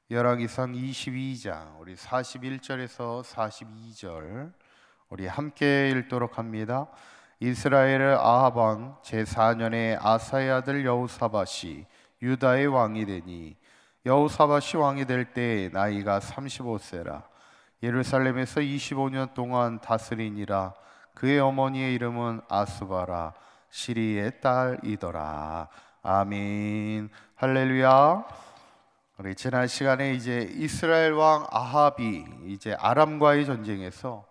열왕기상 22장 우리 41절에서 42절 우리 함께 읽도록 합니다. 이스라엘의 아합 왕 제4년에 아사의 아들 여호사밧이 유다의 왕이 되니 여호사밧이 왕이 될 때 나이가 35세라. 예루살렘에서 25년 동안 다스리니라. 그의 어머니의 이름은 아스바라 시리의 딸이더라. 아멘. 할렐루야. 우리 지난 시간에 이제 이스라엘 왕 아합이 이제 아람과의 전쟁에서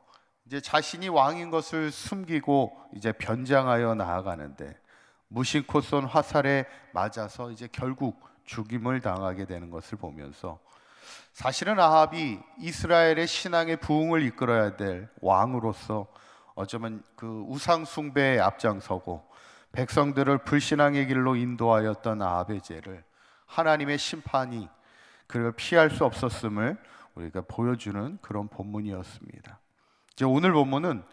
이제 자신이 왕인 것을 숨기고 이제 변장하여 나아가는데 무심코 쏜 화살에 맞아서 이제 결국 죽임을 당하게 되는 것을 보면서 사실은 아합이 이스라엘의 신앙의 부흥을 이끌어야 될 왕으로서 어쩌면 그 우상 숭배에 앞장서고 백성들을 불신앙의 길로 인도하였던 아합의 죄를 하나님의 심판이 그를 피할 수 없었음을 우리가 보여주는 그런 본문이었습니다. 이제 오늘 본문은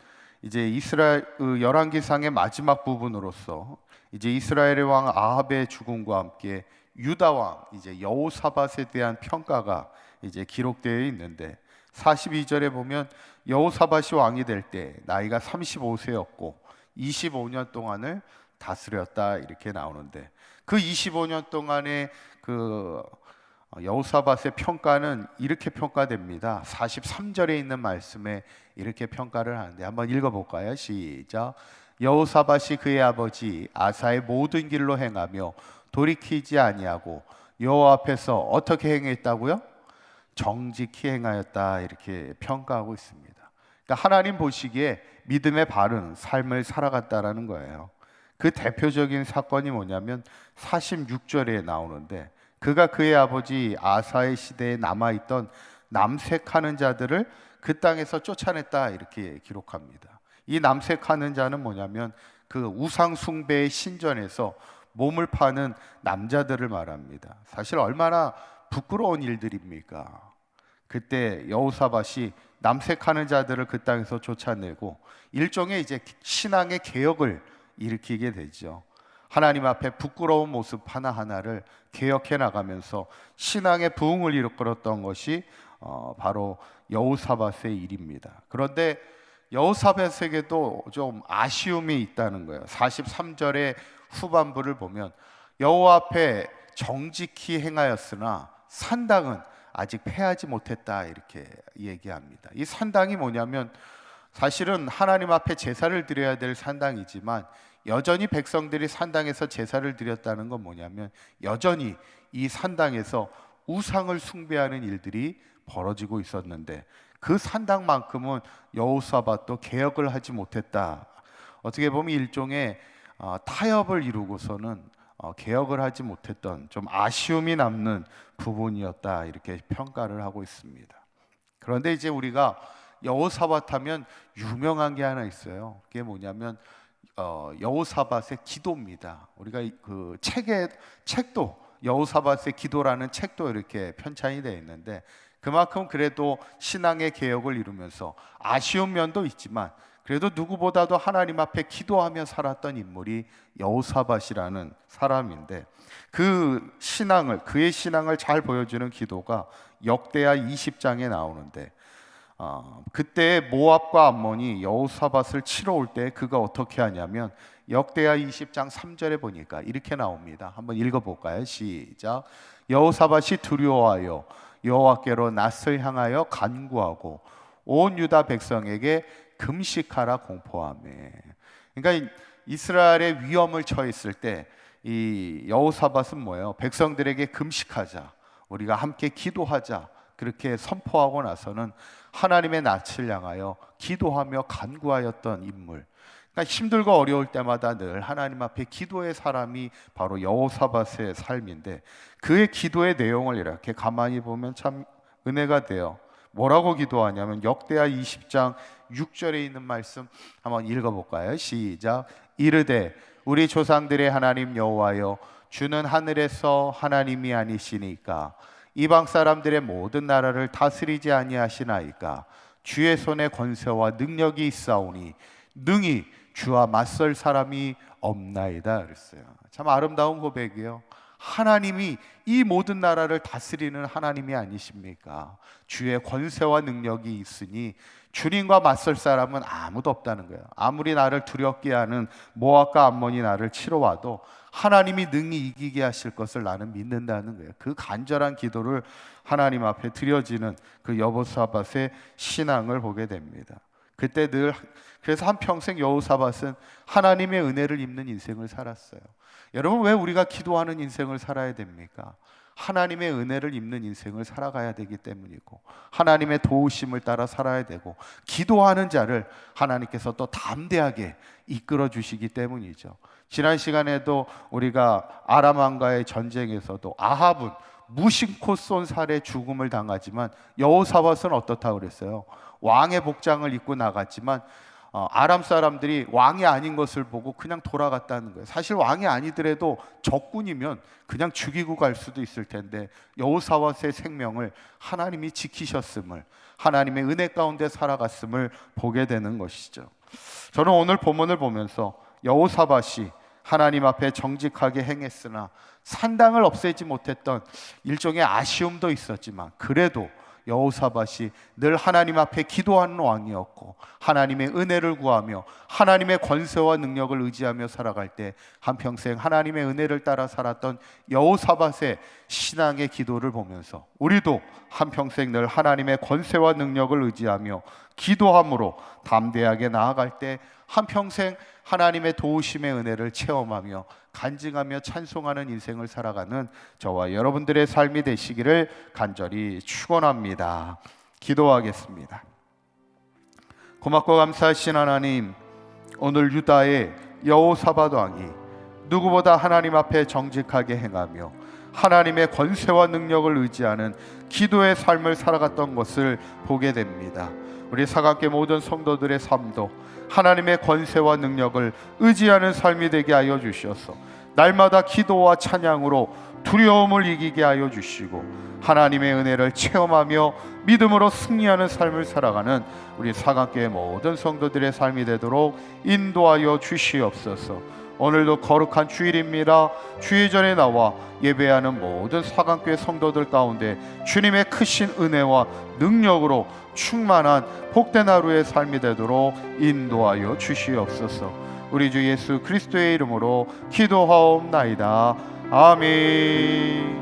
이제 이스라엘 열왕기상의 마지막 부분으로서 이제 이스라엘의 왕 아합의 죽음과 함께 유다 왕 이제 여호사밧에 대한 평가가 이제 기록되어 있는데 42절에 보면 여호사밧이 왕이 될 때 나이가 35세였고 25년 동안을 다스렸다 이렇게 나오는데 그 25년 동안의 그 여호사밧의 평가는 이렇게 평가됩니다. 43절에 있는 말씀에 이렇게 평가를 하는데 한번 읽어볼까요? 시작. 여호사밧이 그의 아버지 아사의 모든 길로 행하며 돌이키지 아니하고 여호와 앞에서 어떻게 행했다고요? 정직히 행하였다 이렇게 평가하고 있습니다. 그러니까 하나님 보시기에 믿음의 바른 삶을 살아갔다라는 거예요. 그 대표적인 사건이 뭐냐면 46절에 나오는데 그가 그의 아버지 아사의 시대에 남아있던 남색하는 자들을 그 땅에서 쫓아냈다 이렇게 기록합니다. 이 남색하는 자는 뭐냐면 그 우상 숭배의 신전에서 몸을 파는 남자들을 말합니다. 사실 얼마나 부끄러운 일들입니까? 그때 여호사밧이 남색하는 자들을 그 땅에서 쫓아내고 일종의 이제 신앙의 개혁을 일으키게 되죠. 하나님 앞에 부끄러운 모습 하나하나를 개혁해 나가면서 신앙의 부흥을 이끌었던 것이 바로 여호사밧의 일입니다. 그런데 여호사밧에게도 좀 아쉬움이 있다는 거예요. 43절의 후반부를 보면 여호와 앞에 정직히 행하였으나 산당은 아직 패하지 못했다 이렇게 얘기합니다. 이 산당이 뭐냐면 사실은 하나님 앞에 제사를 드려야 될 산당이지만 여전히 백성들이 산당에서 제사를 드렸다는 건 뭐냐면 여전히 이 산당에서 우상을 숭배하는 일들이 벌어지고 있었는데 그 산당만큼은 여호사밧도 개혁을 하지 못했다. 어떻게 보면 일종의 타협을 이루고서는 개혁을 하지 못했던 좀 아쉬움이 남는 부분이었다 이렇게 평가를 하고 있습니다. 그런데 이제 우리가 여호사밧 하면 유명한 게 하나 있어요. 그게 뭐냐면 여호사밧의 기도입니다. 우리가 그 책도 여호사밧의 기도라는 책도 이렇게 편찬이 되어 있는데 그만큼 그래도 신앙의 개혁을 이루면서 아쉬운 면도 있지만 그래도 누구보다도 하나님 앞에 기도하며 살았던 인물이 여호사밧이라는 사람인데 그의 신앙을 잘 보여주는 기도가 역대하 20장에 나오는데 그때 모압과 암몬이 여호사밧을 치러 올 때 그가 어떻게 하냐면 역대하 20장 3절에 보니까 이렇게 나옵니다. 한번 읽어볼까요? 시작. 여호사밧이 두려워하여 여호와께로 낯을 향하여 간구하고 온 유다 백성에게 금식하라 공포하며. 그러니까 이스라엘의 위험을 처했을 때 이 여호사밧은 뭐예요? 백성들에게 금식하자, 우리가 함께 기도하자 그렇게 선포하고 나서는 하나님의 낯을 향하여 기도하며 간구하였던 인물. 그러니까 힘들고 어려울 때마다 늘 하나님 앞에 기도의 사람이 바로 여호사밧의 삶인데 그의 기도의 내용을 이렇게 가만히 보면 참 은혜가 돼요. 뭐라고 기도하냐면 역대하 20장 6절에 있는 말씀 한번 읽어볼까요? 시작. 이르되 우리 조상들의 하나님 여호와여 주는 하늘에서 하나님이 아니시니까 이방 사람들의 모든 나라를 다스리지 아니하시나이까 주의 손에 권세와 능력이 있사오니 능히 주와 맞설 사람이 없나이다 그랬어요. 참 아름다운 고백이에요. 하나님이 이 모든 나라를 다스리는 하나님이 아니십니까? 주의 권세와 능력이 있으니 주님과 맞설 사람은 아무도 없다는 거예요. 아무리 나를 두렵게 하는 모압과 암몬이 나를 치러 와도 하나님이 능히 이기게 하실 것을 나는 믿는다는 거예요. 그 간절한 기도를 하나님 앞에 드려지는 그 여호사밧의 신앙을 보게 됩니다. 그때 그래서 한평생 여호사밧은 하나님의 은혜를 입는 인생을 살았어요. 여러분, 왜 우리가 기도하는 인생을 살아야 됩니까? 하나님의 은혜를 입는 인생을 살아가야 되기 때문이고, 하나님의 도우심을 따라 살아야 되고, 기도하는 자를 하나님께서 또 담대하게 이끌어 주시기 때문이죠. 지난 시간에도 우리가 아람 왕과의 전쟁에서도 아합은 무심코 쏜 살에 죽음을 당하지만 여호사밧은 어떻다고 그랬어요? 왕의 복장을 입고 나갔지만 아람 사람들이 왕이 아닌 것을 보고 그냥 돌아갔다는 거예요. 사실 왕이 아니더라도 적군이면 그냥 죽이고 갈 수도 있을 텐데 여호사밧의 생명을 하나님이 지키셨음을, 하나님의 은혜 가운데 살아갔음을 보게 되는 것이죠. 저는 오늘 본문을 보면서 여호사밧이 하나님 앞에 정직하게 행했으나 산당을 없애지 못했던 일종의 아쉬움도 있었지만, 그래도 여호사밧이 늘 하나님 앞에 기도하는 왕이었고, 하나님의 은혜를 구하며 하나님의 권세와 능력을 의지하며 살아갈 때 한평생 하나님의 은혜를 따라 살았던 여호사밧의 신앙의 기도를 보면서 우리도 한평생 늘 하나님의 권세와 능력을 의지하며 기도함으로 담대하게 나아갈 때 한평생 하나님의 도우심의 은혜를 체험하며 간증하며 찬송하는 인생을 살아가는 저와 여러분들의 삶이 되시기를 간절히 축원합니다. 기도하겠습니다. 고맙고 감사하신 하나님, 오늘 유다의 여호사밧 왕이 누구보다 하나님 앞에 정직하게 행하며 하나님의 권세와 능력을 의지하는 기도의 삶을 살아갔던 것을 보게 됩니다. 우리 사각계 모든 성도들의 삶도 하나님의 권세와 능력을 의지하는 삶이 되게 하여 주셔서 날마다 기도와 찬양으로 두려움을 이기게 하여 주시고 하나님의 은혜를 체험하며 믿음으로 승리하는 삶을 살아가는 우리 사각계의 모든 성도들의 삶이 되도록 인도하여 주시옵소서. 오늘도 거룩한 주일입니다. 주일 전에 나와 예배하는 모든 사각교회 성도들 가운데 주님의 크신 은혜와 능력으로 충만한 복된 하루의 삶이 되도록 인도하여 주시옵소서. 우리 주 예수 그리스도의 이름으로 기도하옵나이다. 아멘.